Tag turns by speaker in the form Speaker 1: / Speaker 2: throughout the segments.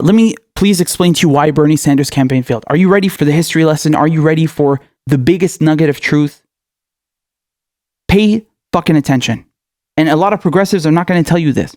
Speaker 1: Let me please explain to you why Bernie Sanders' campaign failed. Are you ready for the history lesson? Are you ready for the biggest nugget of truth? Pay fucking attention. And a lot of progressives are not going to tell you this.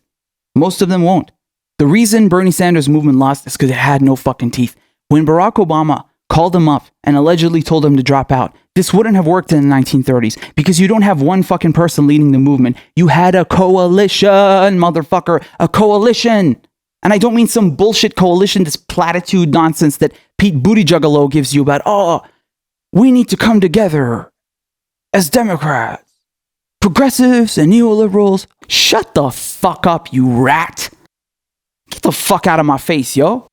Speaker 1: Most of them won't. The reason Bernie Sanders' movement lost is because it had no fucking teeth. When Barack Obama called him up and allegedly told him to drop out, this wouldn't have worked in the 1930s because you don't have one fucking person leading the movement. You had a coalition, motherfucker, a coalition. And I don't mean some bullshit coalition, this platitude nonsense that Pete Buttigieg gives you about, oh, we need to come together as Democrats, progressives and neoliberals. Shut the fuck up, you rat. Get the fuck out of my face, yo.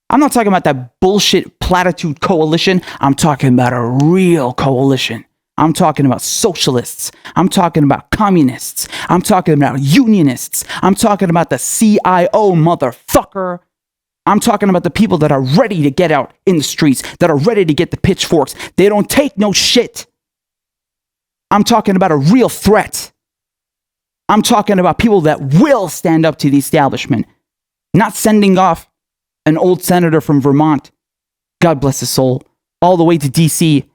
Speaker 1: I'm not talking about that bullshit platitude coalition. I'm talking about a real coalition. I'm talking about socialists. I'm talking about communists. I'm talking about unionists. I'm talking about the CIO, motherfucker. I'm talking about the people that are ready to get out in the streets, that are ready to get the pitchforks. They don't take no shit. I'm talking about a real threat. I'm talking about people that will stand up to the establishment, not sending off an old senator from Vermont, God bless his soul, all the way to DC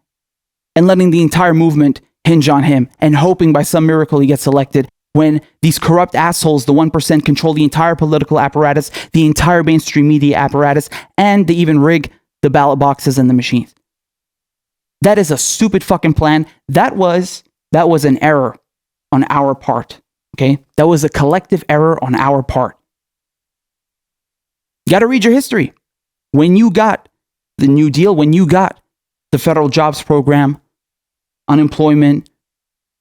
Speaker 1: and letting the entire movement hinge on him and hoping by some miracle he gets elected when these corrupt assholes, the 1%, control the entire political apparatus, the entire mainstream media apparatus, and they even rig the ballot boxes and the machines. That is a stupid fucking plan. That was an error on our part, okay? That was a collective error on our part. You got to read your history. When you got the New Deal, when you got the federal jobs program, unemployment,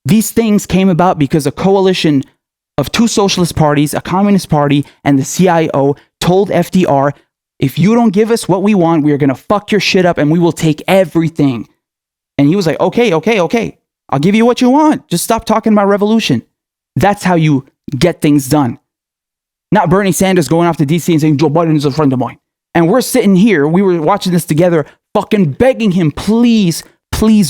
Speaker 1: these things came about because a coalition of two socialist parties, a communist party, and the CIO told FDR, if you don't give us what we want, we are going to fuck your shit up and we will take everything. And he was like, okay. I'll give you what you want. Just stop talking about revolution. That's how you get things done. Not Bernie Sanders going off to DC and saying, Joe Biden is a friend of mine. And we're sitting here, we were watching this together, fucking begging him, please,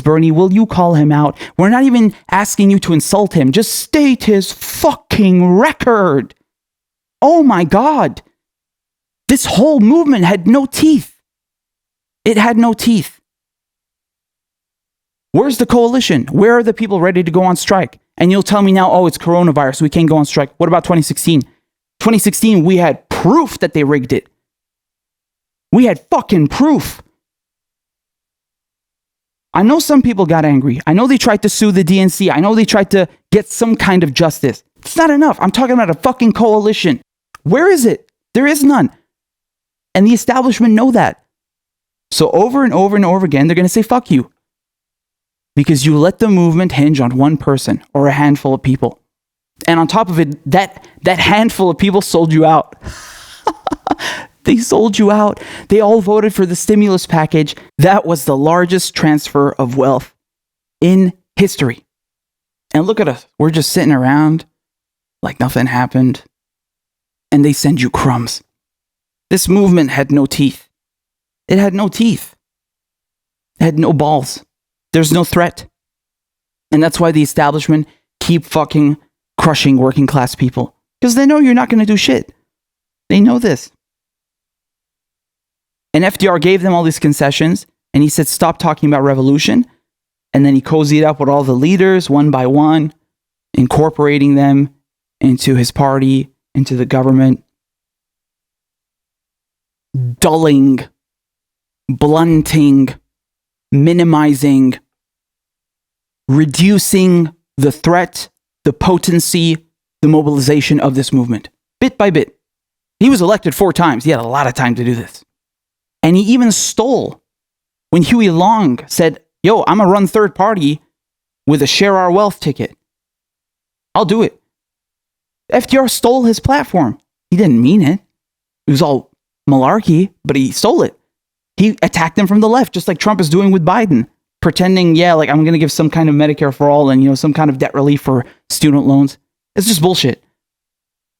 Speaker 1: Bernie, will you call him out? We're not even asking you to insult him. Just state his fucking record. Oh my God. This whole movement had no teeth. It had no teeth. Where's the coalition? Where are the people ready to go on strike? And you'll tell me now, oh, it's coronavirus, we can't go on strike. What about 2016? 2016, we had proof that they rigged it. We had fucking proof. I know some people got angry. I know they tried to sue the DNC. I know they tried to get some kind of justice. It's not enough. I'm talking about a fucking coalition. Where is it? There is none. And the establishment know that. So over and over and over again, they're going to say, fuck you. Because you let the movement hinge on one person or a handful of people. And on top of it, that handful of people sold you out. They sold you out. They all voted for the stimulus package. That was the largest transfer of wealth in history. And look at us. We're just sitting around like nothing happened. And they send you crumbs. This movement had no teeth. It had no teeth. It had no balls. There's no threat. And that's why the establishment keep fucking crushing working class people. Because they know you're not going to do shit. They know this. And FDR gave them all these concessions, and he said, stop talking about revolution. And then he cozied up with all the leaders, one by one, incorporating them into his party, into the government. Dulling, blunting, minimizing, reducing the threat, the potency, the mobilization of this movement, bit by bit. He was elected 4 times. He had a lot of time to do this. And he even stole when Huey Long said, yo, I'm going to run third party with a share our wealth ticket. I'll do it. FDR stole his platform. He didn't mean it. It was all malarkey, but he stole it. He attacked them from the left, just like Trump is doing with Biden, pretending, yeah, like I'm going to give some kind of Medicare for all and, you know, some kind of debt relief for student loans. It's just bullshit.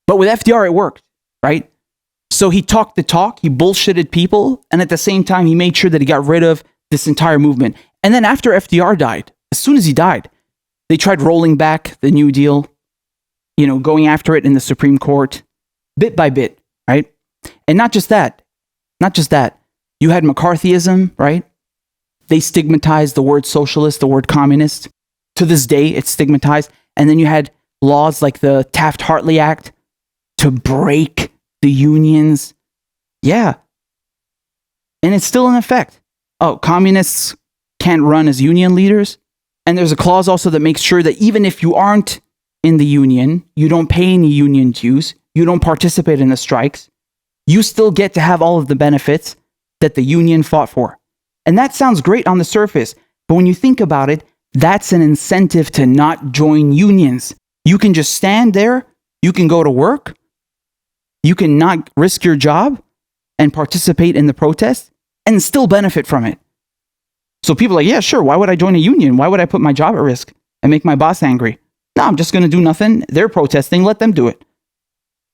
Speaker 1: But with FDR, it worked, right? So he talked the talk, he bullshitted people, and at the same time, he made sure that he got rid of this entire movement. And then after FDR died, as soon as he died, they tried rolling back the New Deal, you know, going after it in the Supreme Court, bit by bit, right? And not just that. You had McCarthyism, right? They stigmatized the word socialist, the word communist. To this day, it's stigmatized. And then you had laws like the Taft-Hartley Act to break the unions. Yeah. And it's still in effect. Oh, communists can't run as union leaders. And there's a clause also that makes sure that even if you aren't in the union, you don't pay any union dues, you don't participate in the strikes, you still get to have all of the benefits that the union fought for. And that sounds great on the surface, but when you think about it, that's an incentive to not join unions. You can just stand there, you can go to work, you can not risk your job and participate in the protest and still benefit from it. So people are like, yeah, sure, why would I join a union? Why would I put my job at risk and make my boss angry? No, I'm just going to do nothing. They're protesting, let them do it.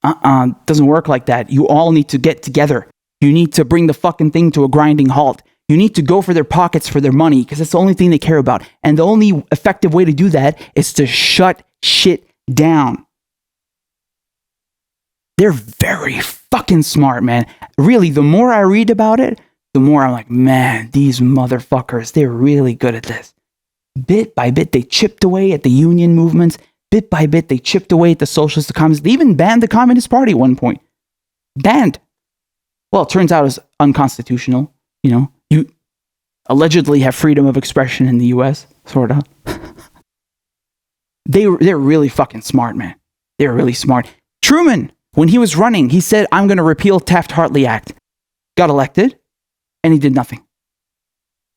Speaker 1: Doesn't work like that. You all need to get together. You need to bring the fucking thing to a grinding halt. You need to go for their pockets for their money because that's the only thing they care about. And the only effective way to do that is to shut shit down. They're very fucking smart, man. Really, the more I read about it, the more I'm like, man, these motherfuckers, they're really good at this. Bit by bit, they chipped away at the union movements. Bit by bit, they chipped away at the socialists, the communists. They even banned the Communist Party at one point. Banned. Well, it turns out it's unconstitutional. You know, you allegedly have freedom of expression in the US, sort of. They're really fucking smart, man. They're really smart. Truman, when he was running, he said, I'm going to repeal Taft-Hartley Act. Got elected, and he did nothing.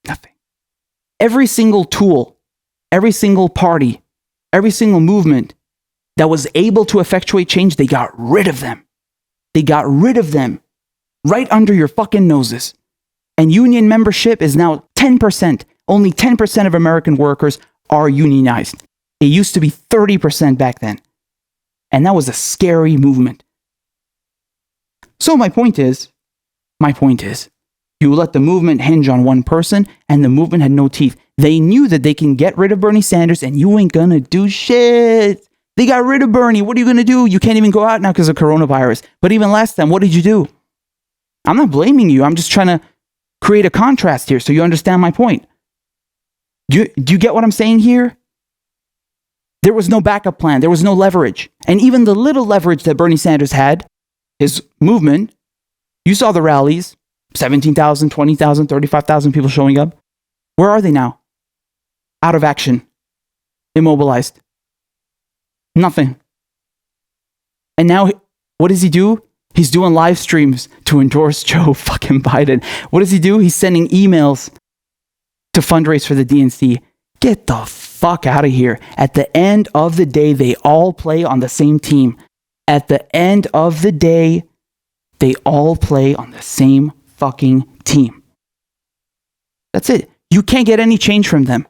Speaker 1: Nothing. Every single tool, every single party, every single movement that was able to effectuate change, they got rid of them. They got rid of them right under your fucking noses. And union membership is now 10%. Only 10% of American workers are unionized. It used to be 30% back then. And that was a scary movement. So my point is, you let the movement hinge on one person, and the movement had no teeth. They knew that they can get rid of Bernie Sanders, and you ain't gonna do shit. They got rid of Bernie. What are you gonna do? You can't even go out now because of coronavirus. But even last time, what did you do? I'm not blaming you. I'm just trying to create a contrast here so you understand my point. Do you get what I'm saying here? There was no backup plan. There was no leverage. And even the little leverage that Bernie Sanders had, his movement, you saw the rallies, 17,000, 20,000, 35,000 people showing up. Where are they now? Out of action. Immobilized. Nothing. And now, what does he do? He's doing live streams to endorse Joe fucking Biden. What does he do? He's sending emails to fundraise for the DNC. Get the fuck out of here. At the end of the day, they all play on the same team. At the end of the day, they all play on the same fucking team. That's it. You can't get any change from them.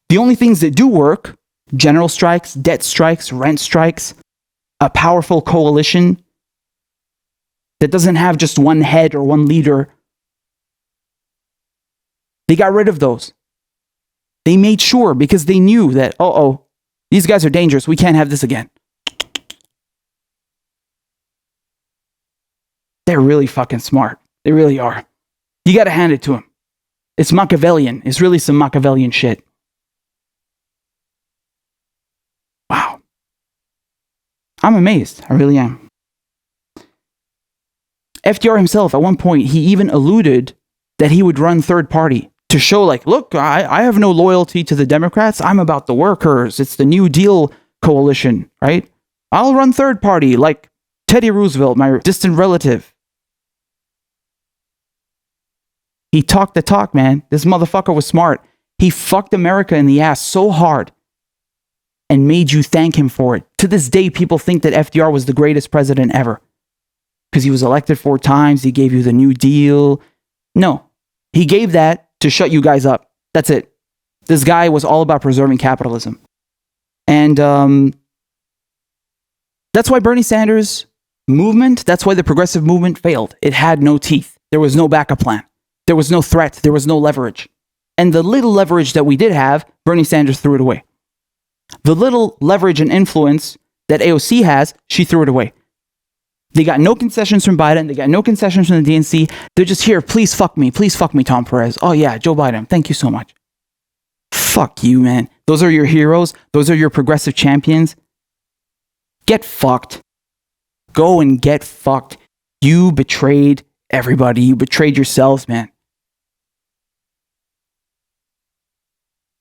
Speaker 1: The only things that do work, general strikes, debt strikes, rent strikes, a powerful coalition that doesn't have just one head or one leader. They got rid of those. They made sure because they knew that, these guys are dangerous. We can't have this again. They're really fucking smart. They really are. You got to hand it to them. It's Machiavellian. It's really some Machiavellian shit. Wow. I'm amazed. I really am. FDR himself, at one point, he even alluded that he would run third party to show like, look, I have no loyalty to the Democrats. I'm about the workers. It's the New Deal coalition, right? I'll run third party like Teddy Roosevelt, my distant relative. He talked the talk, man. This motherfucker was smart. He fucked America in the ass so hard and made you thank him for it. To this day, people think that FDR was the greatest president ever because he was elected 4 times. He gave you the New Deal. No, he gave that to shut you guys up. That's it. This guy was all about preserving capitalism. And that's why Bernie Sanders' movement, that's why the progressive movement failed. It had no teeth. There was no backup plan. There was no threat. There was no leverage. And the little leverage that we did have, Bernie Sanders threw it away. The little leverage and influence that AOC has, she threw it away. They got no concessions from Biden. They got no concessions from the DNC. They're just here. Please fuck me, Tom Perez. Oh yeah, Joe Biden. Thank you so much. Fuck you, man. Those are your heroes. Those are your progressive champions. Get fucked. Go and get fucked. You betrayed everybody. You betrayed yourselves, man.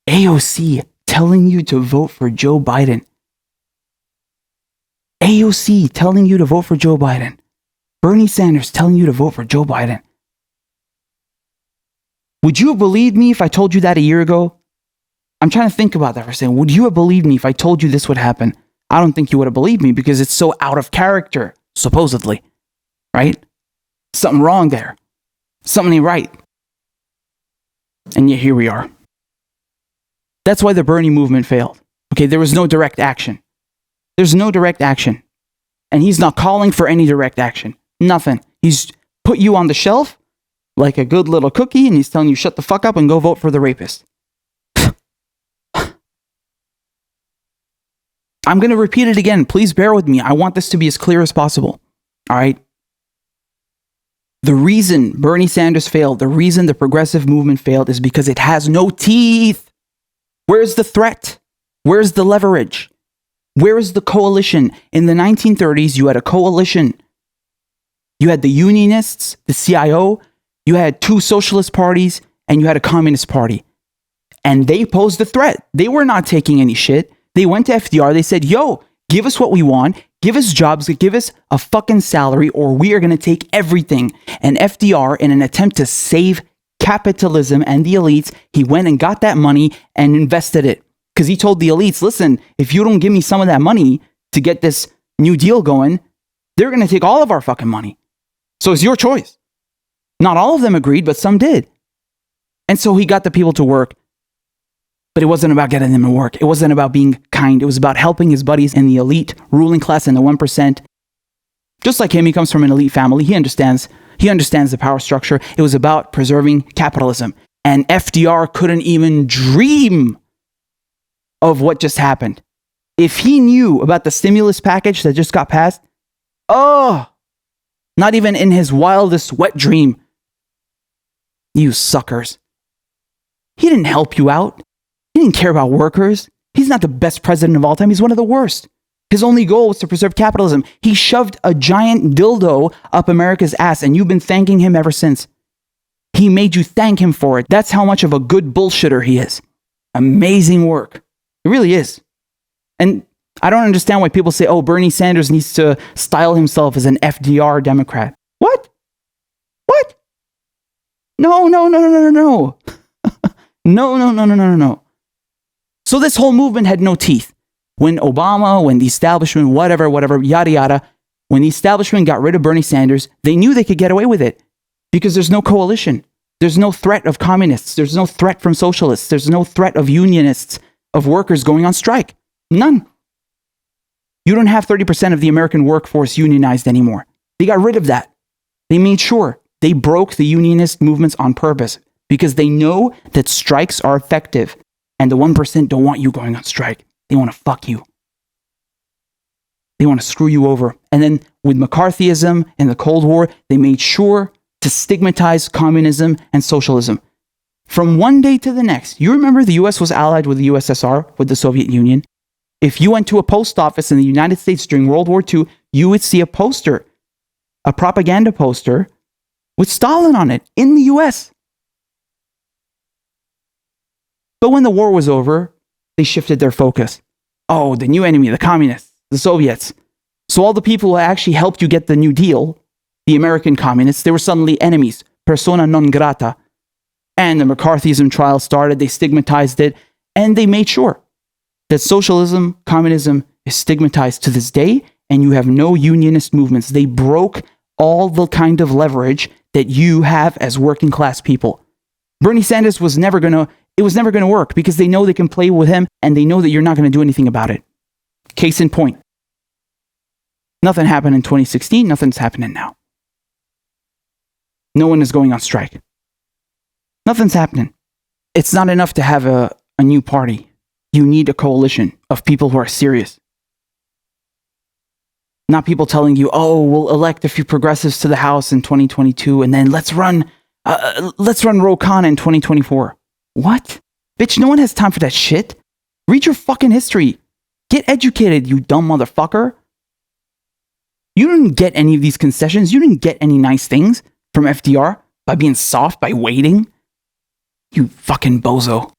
Speaker 1: AOC telling you to vote for Joe Biden. AOC telling you to vote for Joe Biden. Bernie Sanders telling you to vote for Joe Biden. Would you have believed me if I told you that a year ago? I'm trying to think about that for a second. Would you have believed me if I told you this would happen? I don't think you would have believed me because it's so out of character, supposedly. Right? Something wrong there. Something ain't right. And yet here we are. That's why the Bernie movement failed. Okay, there was no direct action. There's no direct action. And he's not calling for any direct action. Nothing. He's put you on the shelf like a good little cookie and he's telling you shut the fuck up and go vote for the rapist. I'm going to repeat it again. Please bear with me. I want this to be as clear as possible. All right? The reason Bernie Sanders failed, the reason the progressive movement failed is because it has no teeth. Where's the threat? Where's the leverage? Where is the coalition? In the 1930s, you had a coalition. You had the Unionists, the CIO, you had two socialist parties, and you had a communist party. And they posed a threat. They were not taking any shit. They went to FDR. They said, yo, give us what we want. Give us jobs. Give us a fucking salary or we are going to take everything. And FDR, in an attempt to save capitalism and the elites, he went and got that money and invested it. Because he told the elites, listen, if you don't give me some of that money to get this New Deal going, they're going to take all of our fucking money. So it's your choice. Not all of them agreed, but some did. And so he got the people to work. But it wasn't about getting them to work. It wasn't about being kind. It was about helping his buddies in the elite, ruling class, and the 1%. Just like him, he comes from an elite family. He understands the power structure. It was about preserving capitalism. And FDR couldn't even dream of what just happened. If he knew about the stimulus package that just got passed, not even in his wildest wet dream. You suckers. He didn't help you out. He didn't care about workers. He's not the best president of all time. He's one of the worst. His only goal was to preserve capitalism. He shoved a giant dildo up America's ass, and you've been thanking him ever since. He made you thank him for it. That's how much of a good bullshitter he is. Amazing work. It really is. And I don't understand why people say, oh, Bernie Sanders needs to style himself as an FDR Democrat. What? What? No. No. So this whole movement had no teeth. When Obama, when the establishment, whatever, yada, yada, when the establishment got rid of Bernie Sanders, they knew they could get away with it because there's no coalition. There's no threat of communists. There's no threat from socialists. There's no threat of unionists, of workers going on strike. None. You don't have 30% of the American workforce unionized anymore. They got rid of that. They made sure they broke the unionist movements on purpose because they know that strikes are effective and the 1% don't want you going on strike. They want to fuck you. They want to screw you over. And then with McCarthyism and the Cold War, they made sure to stigmatize communism and socialism. From one day to the next, you remember the US was allied with the USSR, with the Soviet Union. If you went to a post office in the United States during World War II, you would see a poster, a propaganda poster with Stalin on it in the US. But when the war was over, they shifted their focus. Oh, the new enemy, the communists, the Soviets. So all the people who actually helped you get the New Deal, the American communists, they were suddenly enemies, persona non grata. And the McCarthyism trial started, they stigmatized it, and they made sure that socialism, communism is stigmatized to this day, and you have no unionist movements. They broke all the kind of leverage that you have as working class people. Bernie Sanders was never going to work because they know they can play with him and they know that you're not going to do anything about it. Case in point. Nothing happened in 2016. Nothing's happening now. No one is going on strike. Nothing's happening. It's not enough to have a new party. You need a coalition of people who are serious. Not people telling you, oh, we'll elect a few progressives to the House in 2022 and then let's run Ro Khan in 2024. What? Bitch, no one has time for that shit. Read your fucking history. Get educated, you dumb motherfucker. You didn't get any of these concessions. You didn't get any nice things from FDR by being soft, by waiting. You fucking bozo.